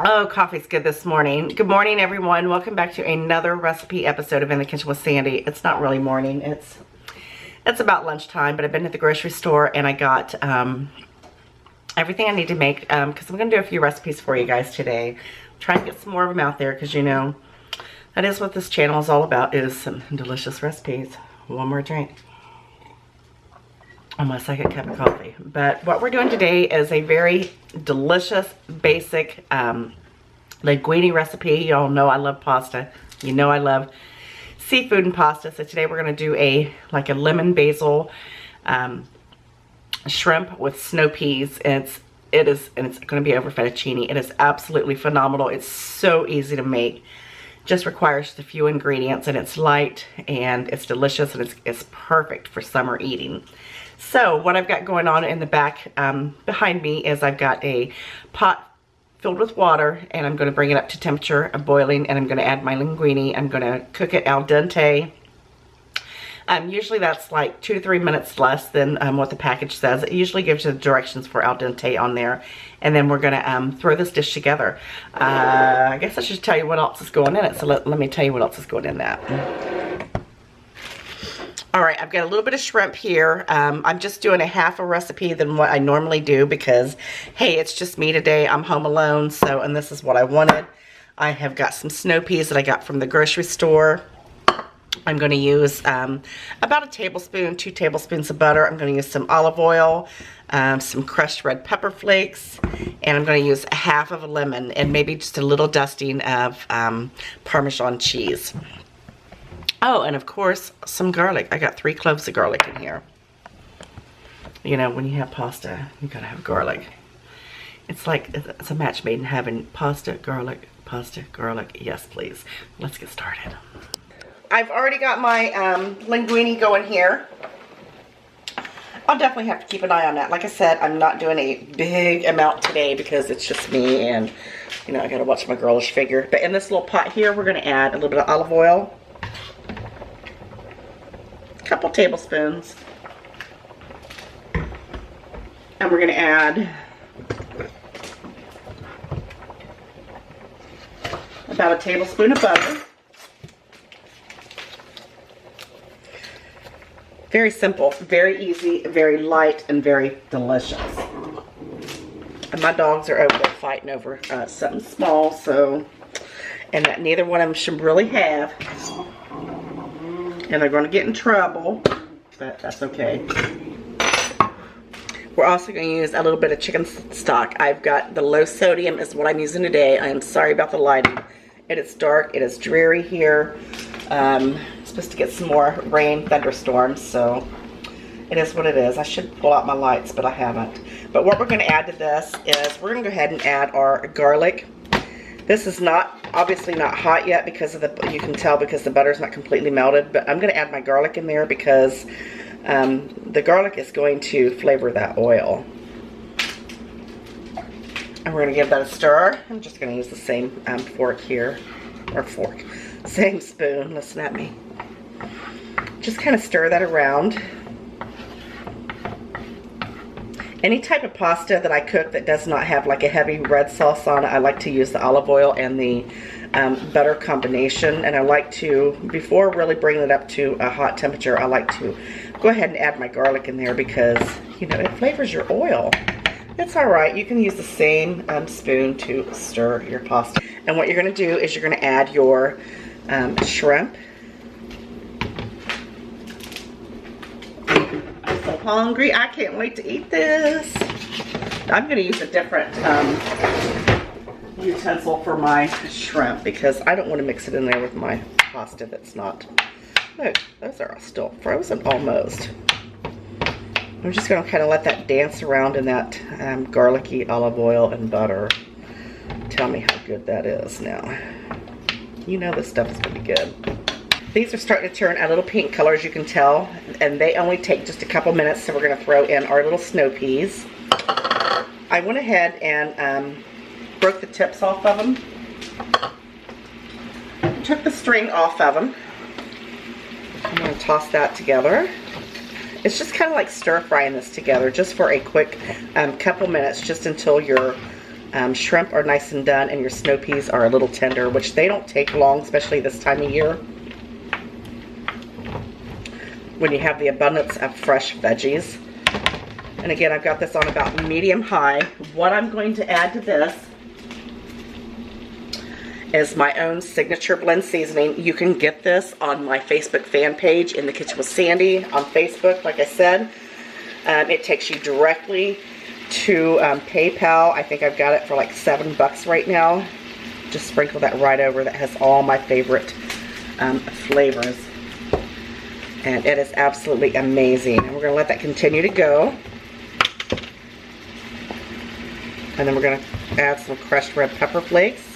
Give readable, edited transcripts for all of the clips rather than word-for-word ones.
Oh, coffee's good this morning. Good morning, everyone. Welcome back to another recipe episode of In the Kitchen with Sandy. It's not really morning. It's about lunchtime, but I've been at the grocery store and I got everything I need to make because I'm going to do a few recipes for you guys today. Try and get some more of them out there because, you know, that is what this channel is all about, is some delicious recipes. One more drink on my second cup of coffee. But what we're doing today is a very delicious, basic linguine recipe. Y'all know I love pasta. You know I love seafood and pasta. So today we're going to do a lemon basil shrimp with snow peas. And it's going to be over fettuccine. It is absolutely phenomenal. It's so easy to make. Just requires just a few ingredients, and it's light and it's delicious, and it's perfect for summer eating. So what I've got going on in the back behind me is I've got a pot filled with water, and I'm going to bring it up to temperature of boiling, and I'm going to add my linguine. I'm going to cook it al dente. Usually that's like 2 to 3 minutes less than what the package says. It usually gives you the directions for al dente on there. And then we're going to throw this dish together. I guess I should tell you what else is going in it. So let me tell you what else is going in that. Alright, I've got a little bit of shrimp here. I'm just doing a half a recipe than what I normally do because, hey, it's just me today. I'm home alone, and this is what I wanted. I have got some snow peas that I got from the grocery store. I'm going to use about a tablespoon, 2 tablespoons of butter. I'm going to use some olive oil, some crushed red pepper flakes, and I'm going to use half of a lemon and maybe just a little dusting of Parmesan cheese. Oh, and of course, some garlic. I got 3 cloves of garlic in here. You know, when you have pasta, you gotta have garlic. It's a match made in heaven. Pasta, garlic, yes please. Let's get started. I've already got my linguine going here. I'll definitely have to keep an eye on that. Like I said, I'm not doing a big amount today because it's just me and, you know, I gotta watch my girlish figure. But in this little pot here, we're gonna add a little bit of olive oil. A couple tablespoons. And we're gonna add about a tablespoon of butter. Very simple, very easy, very light, and very delicious. And my dogs are over there fighting over something small, and that neither one of them should really have. And they're going to get in trouble, but that's okay. We're also going to use a little bit of chicken stock. I've got the low sodium is what I'm using today. I am sorry about the lighting. It is dark, it is dreary here. Supposed to get some more rain, thunderstorms, so it is what it is. I should pull out my lights, but I haven't. But what we're going to add to this is we're going to go ahead and add our garlic. This is obviously not hot yet because of you can tell because the butter's not completely melted, but I'm going to add my garlic in there because the garlic is going to flavor that oil. And we're going to give that a stir. I'm just going to use the same fork here, or fork, same spoon, listen at me. Just kind of stir that around. Any type of pasta that I cook that does not have like a heavy red sauce on it, I like to use the olive oil and the butter combination. And I like to, before really bringing it up to a hot temperature, I like to go ahead and add my garlic in there because, you know, it flavors your oil. It's alright. You can use the same spoon to stir your pasta. And what you're going to do is you're going to add your shrimp. I'm so hungry. I can't wait to eat this. I'm going to use a different utensil for my shrimp because I don't want to mix it in there with my pasta that's not. Look, those are still frozen almost. I'm just going to kind of let that dance around in that garlicky olive oil and butter. Tell me how good that is now. You know this stuff is going to be good. These are starting to turn a little pink color, as you can tell, and they only take just a couple minutes, so we're going to throw in our little snow peas. I went ahead and broke the tips off of them. Took the string off of them. I'm going to toss that together. It's just kind of like stir frying this together just for a quick couple minutes, just until your shrimp are nice and done, and your snow peas are a little tender, which they don't take long, especially this time of year when you have the abundance of fresh veggies. And again, I've got this on about medium high. What I'm going to add to this is my own signature blend seasoning. You can get this on my Facebook fan page, In the Kitchen with Sandy on Facebook. Like I said, it takes you directly to PayPal. I think I've got it for like $7 right now. Just sprinkle that right over. That has all my favorite flavors. And it is absolutely amazing. And we're going to let that continue to go. And then we're going to add some crushed red pepper flakes.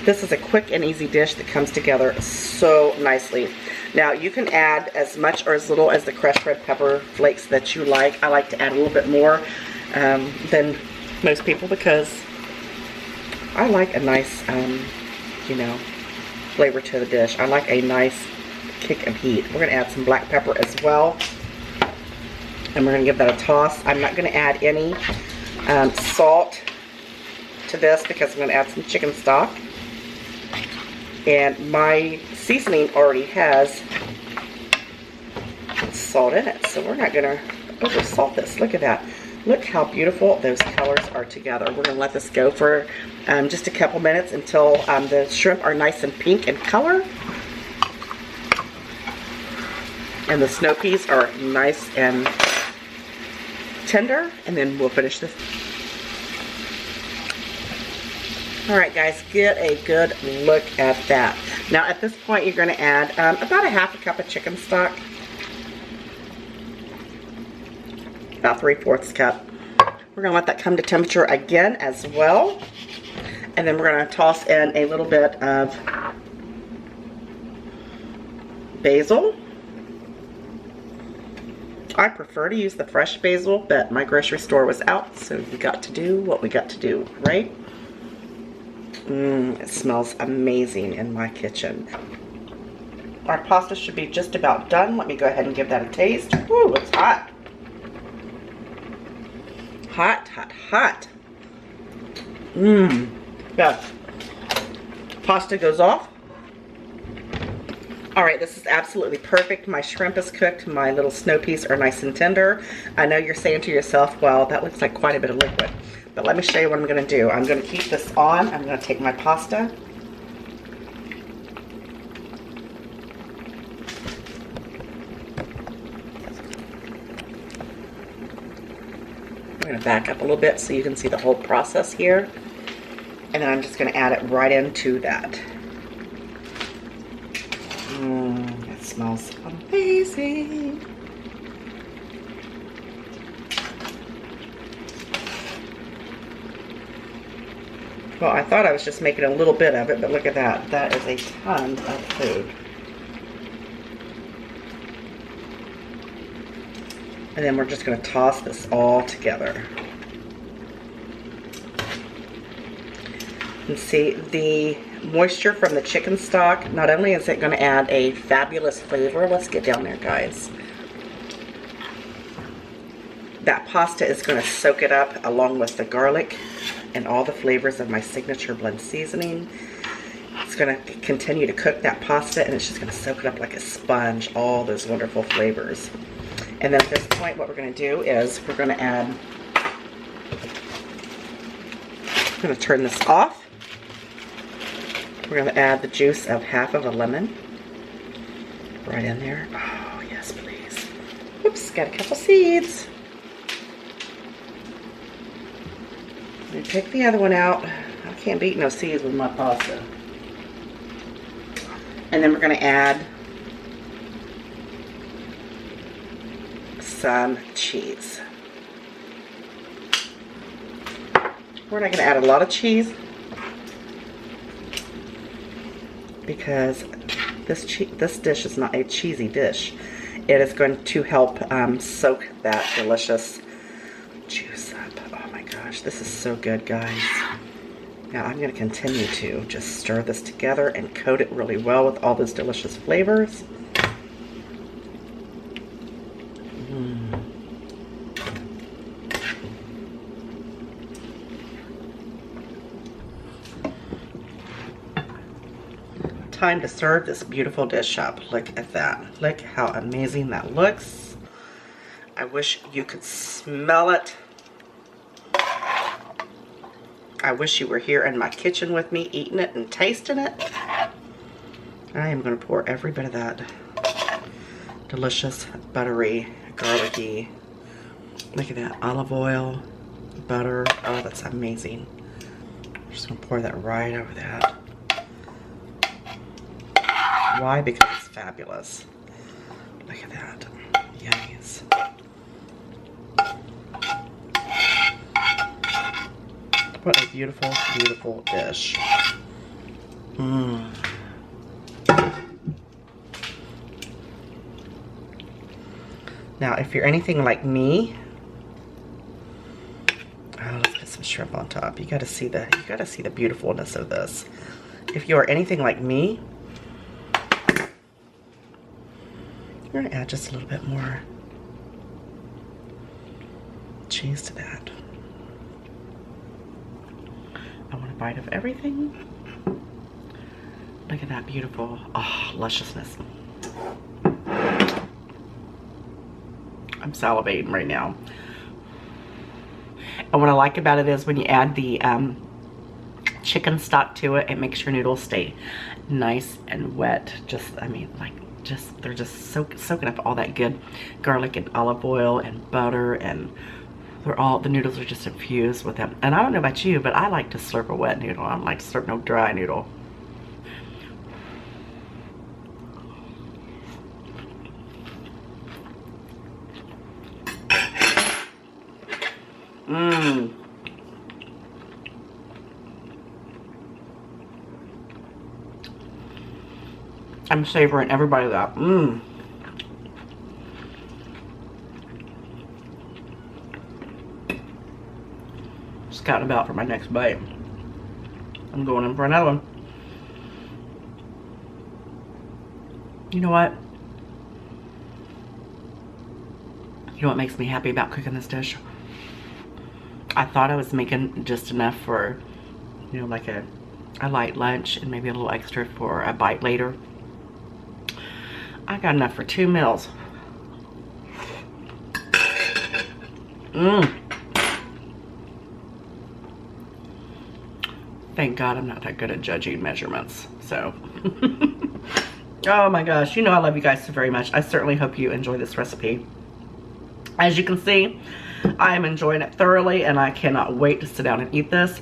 This is a quick and easy dish that comes together so nicely. Now, you can add as much or as little as the crushed red pepper flakes that you like. I like to add a little bit more than most people because I like a nice, you know, flavor to the dish. I like a nice kick of heat. We're going to add some black pepper as well. And we're going to give that a toss. I'm not going to add any salt to this because I'm going to add some chicken stock. And my seasoning already has salt in it, so we're not going to over salt this. Look at that. Look how beautiful those colors are together. We're going to let this go for just a couple minutes until the shrimp are nice and pink in color. And the snow peas are nice and tender. And then we'll finish this. Alright guys, get a good look at that. Now at this point you're going to add about a half a cup of chicken stock. About 3/4 cup. We're going to let that come to temperature again as well. And then we're going to toss in a little bit of basil. I prefer to use the fresh basil, but my grocery store was out, so we got to do what we got to do, right? It smells amazing in my kitchen. Our pasta should be just about done. Let me go ahead and give that a taste. Woo, it's hot. Hot, hot, hot. Yes. Pasta goes off. Alright, this is absolutely perfect. My shrimp is cooked. My little snow peas are nice and tender. I know you're saying to yourself, well, that looks like quite a bit of liquid. But let me show you what I'm going to do. I'm going to keep this on. I'm going to take my pasta. I'm going to back up a little bit so you can see the whole process here. And then I'm just going to add it right into that. It smells amazing. Well, I thought I was just making a little bit of it, but look at that. That is a ton of food. And then we're just going to toss this all together. And see, the moisture from the chicken stock, not only is it going to add a fabulous flavor, let's get down there, guys. That pasta is going to soak it up along with the garlic and all the flavors of my signature blend seasoning. It's going to continue to cook that pasta, and it's just going to soak it up like a sponge, all those wonderful flavors. And then at this point, what we're going to do is we're going to add, I'm going to turn this off. We're going to add the juice of half of a lemon right in there. Oh, yes, please. Oops, got a couple seeds. And take the other one out. I can't beat no seeds with my pasta. And then we're going to add some cheese. We're not going to add a lot of cheese because this dish is not a cheesy dish. It is going to help soak that delicious juice up. Oh my gosh, this is so good, guys. Now I'm going to continue to just stir this together and coat it really well with all those delicious flavors. time to serve this beautiful dish up. Look at that. Look how amazing that looks. I wish you could smell it. I wish you were here in my kitchen with me, eating it and tasting it. I am going to pour every bit of that delicious, buttery, garlicky. Look at that, olive oil, butter. Oh, that's amazing. I'm just going to pour that right over that. Why? Because it's fabulous. Look at that. Yummies. What a beautiful, beautiful dish. Mmm. Now, if you're anything like me, oh, let's put some shrimp on top. You gotta see the beautifulness of this. If you are anything like me, you're gonna add just a little bit more cheese to that. I want a bite of everything. Look at that beautiful, oh, lusciousness. I'm salivating right now. And what I like about it is when you add the chicken stock to it, it makes your noodles stay nice and wet. Just, I mean, like, they're just soaking up all that good garlic and olive oil and butter, and the noodles are just infused with them. And I don't know about you, but I like to slurp a wet noodle. I don't like to slurp no dry noodle. Mmm. I'm savoring every bite of that. Mmm. Scouting about for my next bite. I'm going in for another one. You know what? You know what makes me happy about cooking this dish? I thought I was making just enough for, you know, like a light lunch and maybe a little extra for a bite later. I got enough for 2 meals. Mmm. Thank God I'm not that good at judging measurements. So, oh my gosh, you know I love you guys so very much. I certainly hope you enjoy this recipe. As you can see, I am enjoying it thoroughly, and I cannot wait to sit down and eat this.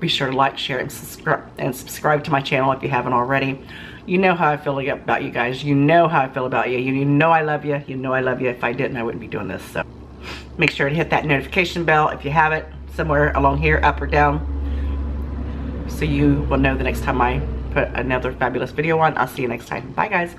Be sure to like, share, and subscribe to my channel if you haven't already. You know how I feel about you guys. You know how I feel about you. You know I love you. You know I love you. If I didn't, I wouldn't be doing this. So make sure to hit that notification bell if you have it, somewhere along here, up or down, so you will know the next time I put another fabulous video on. I'll see you next time. Bye, guys.